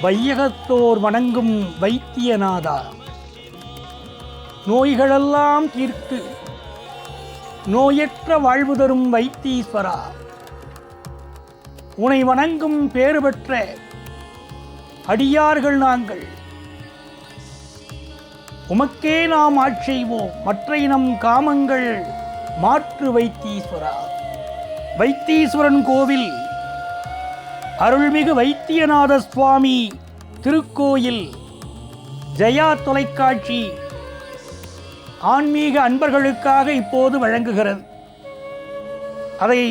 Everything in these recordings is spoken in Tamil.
வையகத்தோர் வணங்கும் வைத்தியநாதா, நோய்களெல்லாம் தீர்த்து நோயற்ற வாழ்வு தரும் வைத்தீஸ்வரா, உனை வணங்கும் பேறு பெற்ற அடியார்கள் நாங்கள். உமக்கே நாம் ஆட்செய்வோம், மற்றை நம் காமங்கள் மாற்று வைத்தீஸ்வரா. வைத்தீஸ்வரன் கோவில் அருள்மிகு வைத்தியநாத சுவாமி திருக்கோயில் ஜெயா தொலைக்காட்சி ஆன்மீக அன்பர்களுக்காக இப்போது வழங்குகிறது. அதை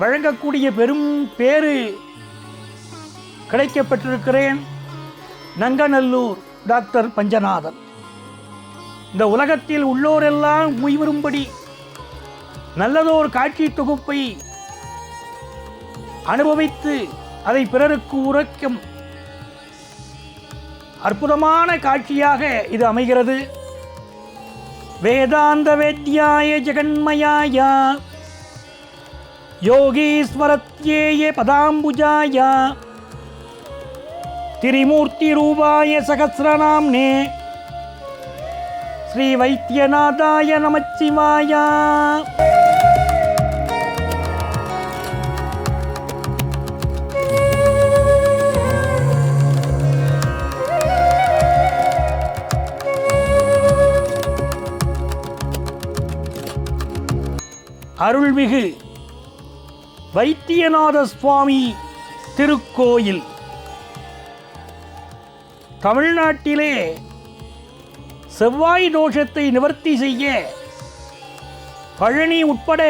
வழங்கக்கூடிய பெரும் பேறு கிடைக்கப்பட்டிருக்கிறேன். நங்கநல்லூர் டாக்டர் பஞ்சநாதன். இந்த உலகத்தில் உள்ளோரெல்லாம் உய்வரும்படி நல்லதோர் காட்சி தொகுப்பை அனுபவித்து அதை பிறருக்கு உரைக்கும் அற்புதமான காட்சியாக இது அமைகிறது. வேதாந்த வேத்யாய ஜெகன்மயாய யோகீஸ்வரத்யேய பதாம்புஜாய திரிமூர்த்தி ரூபாய சகஸ்ரநாம்னே ஸ்ரீ வைத்தியநாதாய நமச்சிவாய. அருள்மிகு வைத்தியநாத சுவாமி திருக்கோயில் தமிழ்நாட்டிலே செவ்வாய் தோஷத்தை நிவர்த்தி செய்ய பழனி உட்பட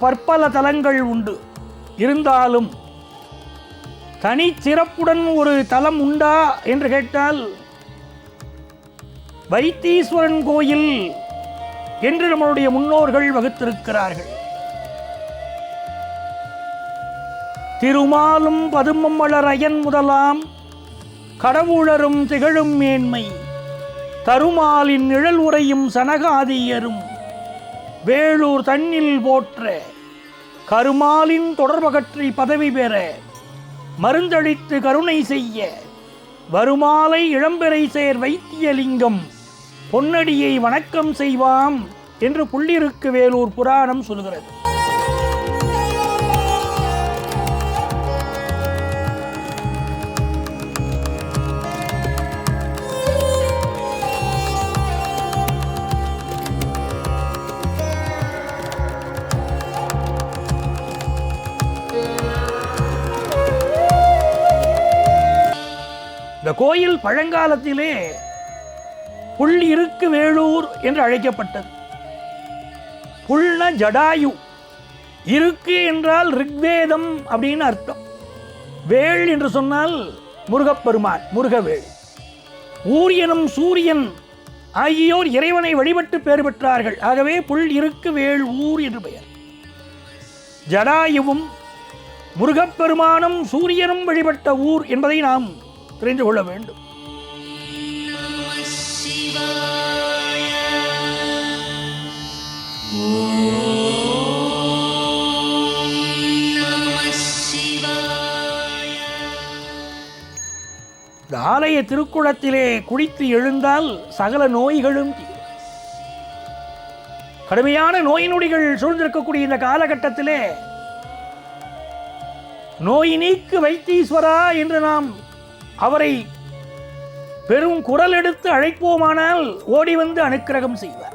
பற்பல தலங்கள் உண்டு. இருந்தாலும் தனி சிறப்புடன் ஒரு தலம் உண்டா என்று கேட்டால் வைத்தீஸ்வரன் கோயில் என்று நம்மளுடைய முன்னோர்கள் வகுத்திருக்கிறார்கள். திருமாலும் பதுமம் வளர் அயன் முதலாம் கடவுளரும் திகழும் மேன்மை தருமாலின் நிழல் உரையும் சனகாதியரும் வேளூர் தன்னில் போற்ற கருமாலின் தொடர்பகற்றி பதவி பெற மருந்தளித்து கருணை செய்ய வருமாலை இளம்பெறை சேர் வைத்தியலிங்கம் பொன்னடியை வணக்கம் செய்வாம் என்று புள்ளிருக்கு வேலூர் புராணம் சொல்கிறது. இந்த கோயில் பழங்காலத்திலே புல் இருக்கு வேளூர் என்று அழைக்கப்பட்டது. புல்ன ஜடாயு, இருக்கு என்றால் ரிக்வேதம் அப்படின்னு அர்த்தம். வேள் என்று சொன்னால் முருகப்பெருமான், முருகவேள். ஊர் எனும் சூரியன் ஆகியோர் இறைவனை வழிபட்டு பெயர் பெற்றார்கள். ஆகவே புல் இருக்கு வேள் ஊர் என்று பெயர். ஜடாயுவும் முருகப்பெருமானும் சூரியனும் வழிபட்ட ஊர் என்பதை நாம் தெரிந்து கொள்ள வேண்டும். இந்த ஆலய திருக்குளத்திலே குளித்து எழுந்தால் சகல நோய்களும் தீரும். கடுமையான நோய் நொடிகள் சூழ்ந்திருக்கக்கூடிய இந்த காலகட்டத்திலே நோய் நீக்கு வைத்தீஸ்வரா என்று நாம் அவரை பெரும் குரல் எடுத்து அழைப்போமானால் ஓடி வந்து அனுக்கிரகம் செய்வார்.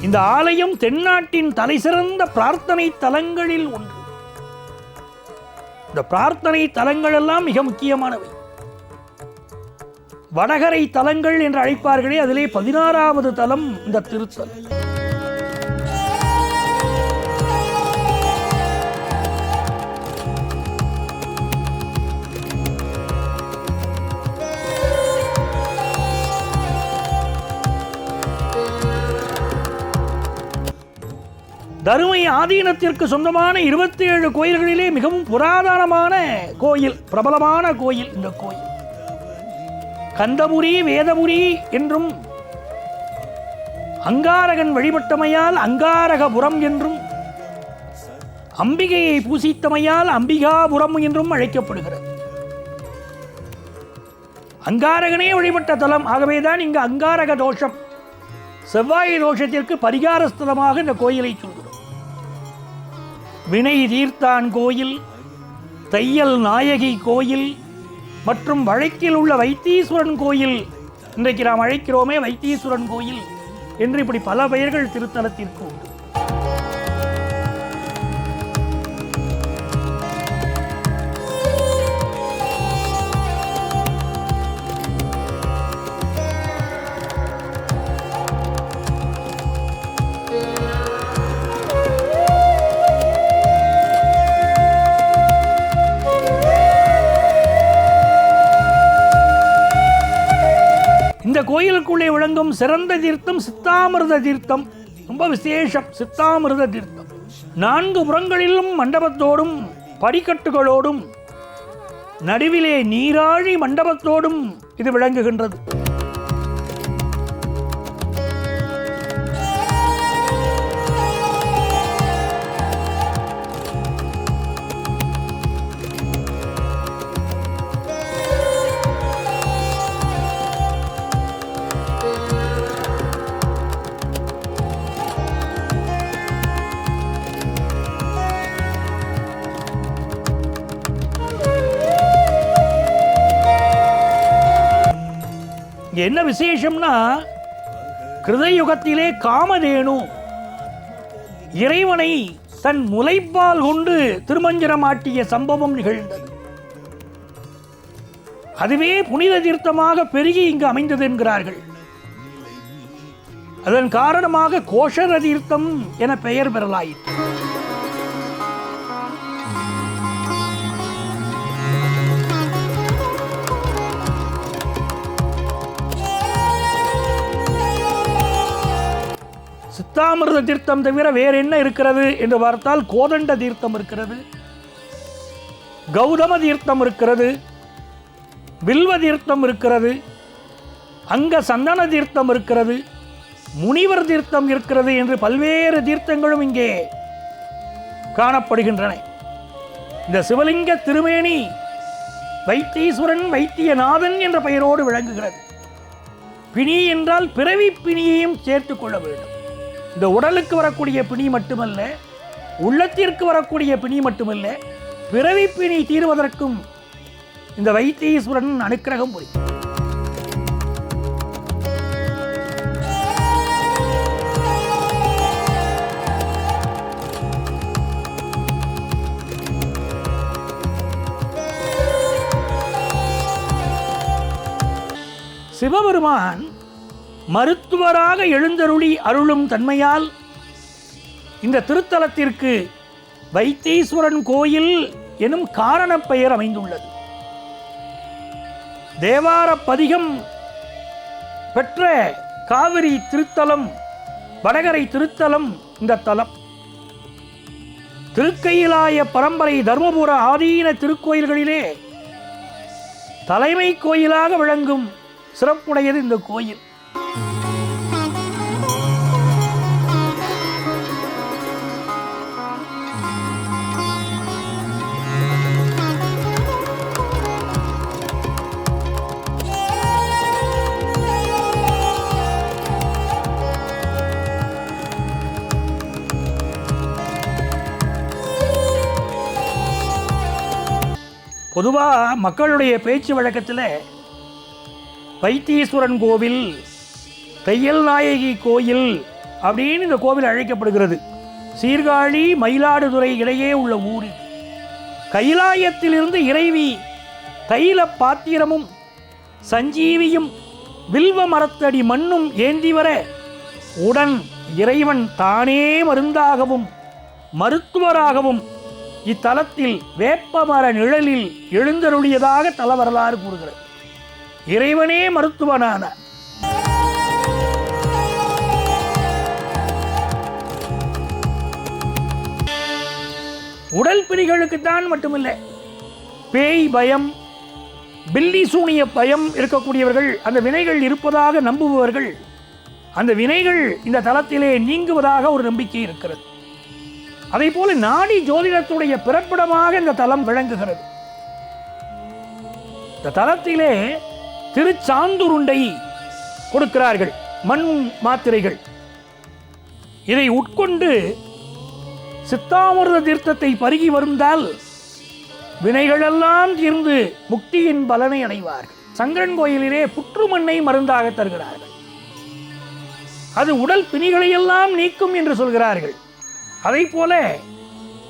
இந்த ஆலயம் தென்னாட்டின் தலைசிறந்த பிரார்த்தனை தலங்களில் ஒன்று. இந்த பிரார்த்தனை தலங்கள் எல்லாம் மிக முக்கியமானவை. வடகரை தலங்கள் என்று அழைப்பார்களே, அதிலே 16வது தலம் இந்த திருத்தலம். தருமை ஆதீனத்திற்கு சொந்தமான 27 கோயில்களிலே மிகவும் புராதனமான கோயில், பிரபலமான கோயில் இந்த கோயில். கந்தபுரி, வேதபுரி என்றும், அங்காரகன் வழிபட்டமையால் அங்காரகபுரம் என்றும், அம்பிகையை பூசித்தமையால் அம்பிகாபுரம் என்றும் அழைக்கப்படுகிறது. அங்காரகனே வழிபட்ட தலம். ஆகவேதான் இங்கு அங்காரக தோஷம், செவ்வாய் தோஷத்திற்கு பரிகாரஸ்தலமாக இந்த கோயிலை சொல்கிறோம். வினை தீர்த்தான் கோயில், தையல் நாயகி கோயில் மற்றும் வழக்கில் உள்ள வைத்தீஸ்வரன் கோயில், இன்றைக்கு நாம் அழைக்கிறோமே வைத்தீஸ்வரன் கோயில் என்று இப்படி பல பெயர்கள் திருத்தலத்திற்கு உண்டு. இந்த கோயிலுக்குள்ளே விளங்கும் சிறந்த தீர்த்தம் சித்தாமிர்த தீர்த்தம். ரொம்ப விசேஷம். சித்தாமிர்த தீர்த்தம் 4 புறங்களிலும் மண்டபத்தோடும் படிக்கட்டுகளோடும் நடுவிலே நீராழி மண்டபத்தோடும் இது விளங்குகின்றது. என்ன விசேஷம்னா, கிருதயுகத்திலே காமதேனு இறைவனை தன் முலைப்பால் கொண்டு திருமஞ்சனமாட்டிய சம்பவம் நிகழ்ந்தது. அதுவே புனித தீர்த்தமாக பெருகி இங்கு அமைந்தது என்கிறார்கள். அதன் காரணமாக கோஷர தீர்த்தம் என பெயர் பெறலாயிற்று. சித்தாமிர்த தீர்த்தம் தவிர வேறு என்ன இருக்கிறது என்று பார்த்தால், கோதண்ட தீர்த்தம் இருக்கிறது, கௌதம தீர்த்தம் இருக்கிறது, வில்வ தீர்த்தம் இருக்கிறது, அங்க சந்தன தீர்த்தம் இருக்கிறது, முனிவர் தீர்த்தம் இருக்கிறது என்று பல்வேறு தீர்த்தங்களும் இங்கே காணப்படுகின்றன. இந்த சிவலிங்க திருமேனி வைத்தீஸ்வரன் வைத்தியநாதன் என்ற பெயரோடு விளங்குகிறது. பிணி என்றால் பிறவி பிணியையும் சேர்த்துக் கொள்ள வேண்டும். இந்த உடலுக்கு வரக்கூடிய பிணி மட்டுமல்ல, உள்ளத்திற்கு வரக்கூடிய பிணி மட்டுமல்ல, பிறவி பிணி தீர்வதற்கும் இந்த வைத்தீஸ்வரன் அனுக்கிரகம் புரியும். சிவபெருமான் மருத்துவராக எழுந்தருளி அருளும் தன்மையால் இந்த திருத்தலத்திற்கு வைத்தீஸ்வரன் கோயில் எனும் காரணப் பெயர் அமைந்துள்ளது. தேவார பதிகம் பெற்ற காவிரி திருத்தலம், வடகரை திருத்தலம் இந்த தலம். திருக்கையிலாய பரம்பரை தர்மபுர ஆதீன திருக்கோயில்களிலே தலைமை கோயிலாக விளங்கும் சிறப்புடையது இந்த கோயில். பொதுவாக மக்களுடைய பேச்சு வழக்கத்தில் வைத்தீஸ்வரன் கோவில், தையல் நாயகி கோயில் அப்படின்னு இந்த கோவில் அழைக்கப்படுகிறது. சீர்காழி மயிலாடுதுறை இடையே உள்ள ஊர். கைலாயத்திலிருந்து இறைவி தைல பாத்திரமும் சஞ்சீவியும் வில்வ மரத்தடி மண்ணும் ஏந்தி வர உடன் இறைவன் தானே மருந்தாகவும் மருத்துவராகவும் இத்தலத்தில் வேப்பமர நிழலில் எழுந்தருளியதாக தல வரலாறு கூறுகிறது. இறைவனே மருத்துவனான உடல் பிணிகளுக்குத்தான் மட்டுமில்லை, பேய் பயம், பில்லி சூனிய பயம் இருக்கக்கூடியவர்கள், அந்த வினைகள் இருப்பதாக நம்புபவர்கள், அந்த வினைகள் இந்த தலத்திலே நீங்குவதாக ஒரு நம்பிக்கை இருக்கிறது. அதே போல நாடி ஜோதிடத்துடைய பிறப்பிடமாக இந்த தலம் விளங்குகிறது. இந்த தலத்திலே திருச்சாந்துருண்டை கொடுக்கிறார்கள், மண் மாத்திரைகள். இதை உட்கொண்டு சித்தாமிர்த தீர்த்தத்தை பருகி வருந்தால் வினைகளெல்லாம் தீர்ந்து முக்தியின் பலனை அடைவார்கள். சங்கரன் கோயிலிலே புற்றுமண்ணை மருந்தாக தருகிறார்கள். அது உடல் பிணிகளையெல்லாம் நீக்கும் என்று சொல்கிறார்கள். அதை போல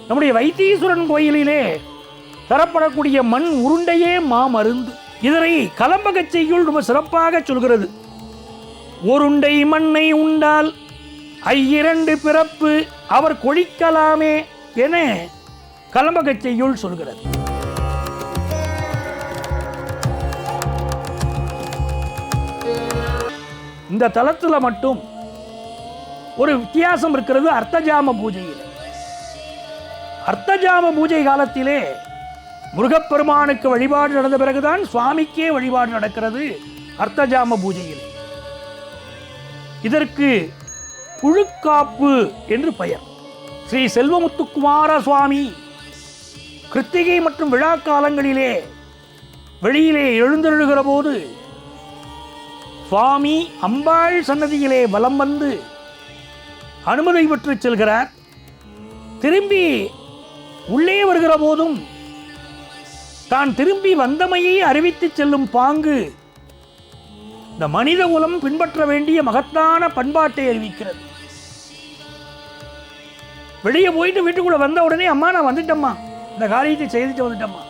நம்முடைய வைத்தீஸ்வரன் கோயிலிலே தரப்படக்கூடிய மண் உருண்டையே மாமருந்து. இதனை கலம்பகச் செய்யுள் ரொம்ப சிறப்பாக சொல்கிறது. ஒருண்டை மண்ணை உண்டால் ஐயிரண்டு பிறப்பு அவர் கொழிக்கலாமே என கலம்பகச் செய்யுள் சொல்கிறது. இந்த தலத்தில் மட்டும் ஒரு வித்தியாசம் இருக்கிறது. அர்த்தஜாம பூஜையில், அர்த்தஜாம பூஜை காலத்திலே முருகப்பெருமானுக்கு வழிபாடு நடந்த பிறகுதான் சுவாமிக்கே வழிபாடு நடக்கிறது. அர்த்தஜாம பூஜையில் இதற்கு புழுக்காப்பு என்று பெயர். ஸ்ரீ செல்வமுத்துக்குமார சுவாமி கிருத்திகை மற்றும் விழா காலங்களிலே வெளியிலே எழுந்தருளுகிற போது சுவாமி அம்பாள் சன்னதியிலே வலம் வந்து அனுமதி பெற்று செல்கிறார். திரும்பி உள்ளே வருகிற போதும் தான் திரும்பி வந்தமையை அறிவித்து செல்லும் பாங்கு இந்த மனித குலம் பின்பற்ற வேண்டிய மகத்தான பண்பாட்டை அறிவிக்கிறது. வெளியே போயிட்டு வீட்டுக்குள்ள வந்த உடனே அம்மா நான் வந்துட்டம்மா, இந்த காரியத்தை செய்துட்டு வந்துட்டம்மா,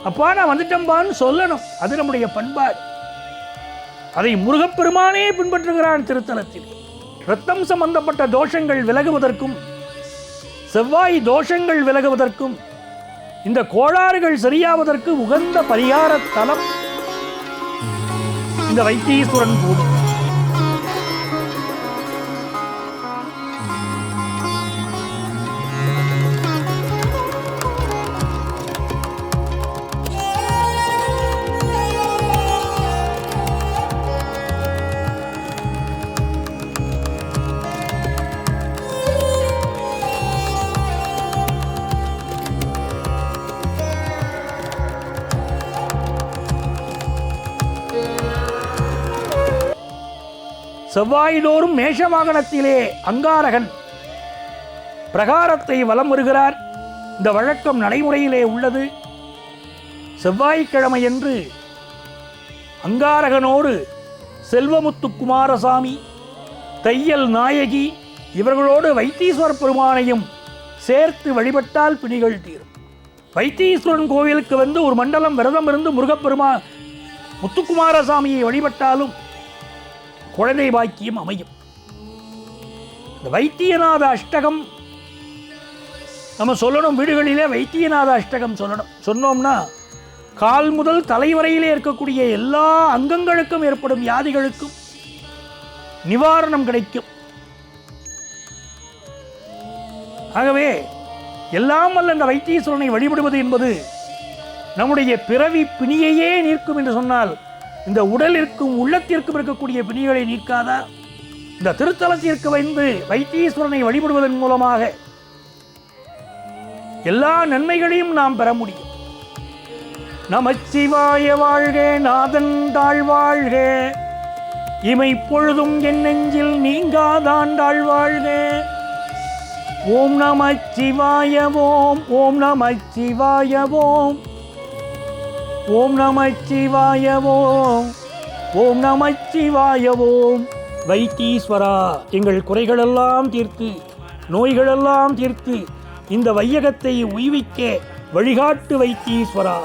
அப்பா நான் வந்துட்டம்பான்னு சொல்லணும். அது நம்முடைய பண்பாடு. அதை முருகப்பெருமானே பின்பற்றுகிறான் திருத்தலத்தில். இரத்தம் சம்பந்தப்பட்ட தோஷங்கள் விலகுவதற்கும் செவ்வாய் தோஷங்கள் விலகுவதற்கும் இந்த கோளாறுகள் சரியாவதற்கு உகந்த பரிகார தலம் இந்த வைத்தீஸ்வரன் கோவில். செவ்வாய்தோறும் மேஷ வாகனத்திலே அங்காரகன் பிரகாரத்தை வலம் வருகிறார். இந்த வழக்கம் நடைமுறையிலே உள்ளது. செவ்வாய்க்கிழமையன்று அங்காரகனோடு செல்வமுத்து குமாரசாமி, தையல் நாயகி இவர்களோடு வைத்தீஸ்வர பெருமானையும் சேர்த்து வழிபட்டால் பிணிகள் தீரும். வைத்தீஸ்வரன் கோவிலுக்கு வந்து ஒரு மண்டலம் விரதம் இருந்து முருகப்பெருமான் முத்துக்குமாரசாமியை வழிபட்டாலும் குழந்தை பாக்கியம் அமையும். இந்த வைத்தியநாத அஷ்டகம் நம்ம சொல்லணும். வீடுகளிலே வைத்தியநாத அஷ்டகம் சொல்லணும். சொன்னோம்னா கால் முதல் தலைவரையிலே இருக்கக்கூடிய எல்லா அங்கங்களுக்கும் ஏற்படும் வியாதிகளுக்கும் நிவாரணம் கிடைக்கும். ஆகவே எல்லாம் வல்ல இந்த வைத்தீஸ்வரனை வழிபடுவது என்பது நம்முடைய பிறவி பிணியையே நீக்கும் என்று சொன்னால் இந்த உடலிற்கும் உள்ளத்திற்கும் இருக்கக்கூடிய பிணிகளை நீக்காதா? இந்த திருத்தலத்திற்கு வந்து வைத்தீஸ்வரனை வழிபடுவதன் மூலமாக எல்லா நன்மைகளையும் நாம் பெற முடியும். நமச்சிவாய வாழ்க, நாதன் தாழ்வாழ்க, இமை பொழுதும் என் நெஞ்சில் நீங்காதான் தாழ்வாழ்க. ஓம் நமச்சிவாய ஓம், ஓம் நமச்சிவாய ஓம், ஓம் நமச்சிவாய ஓம், ஓம் நமச்சிவாய ஓம். வைத்தீஸ்வரா, எங்கள் குறைகளெல்லாம் தீர்த்து நோய்களெல்லாம் தீர்த்து இந்த வையகத்தை உய்விக்க வழிகாட்டு வைத்தீஸ்வரா.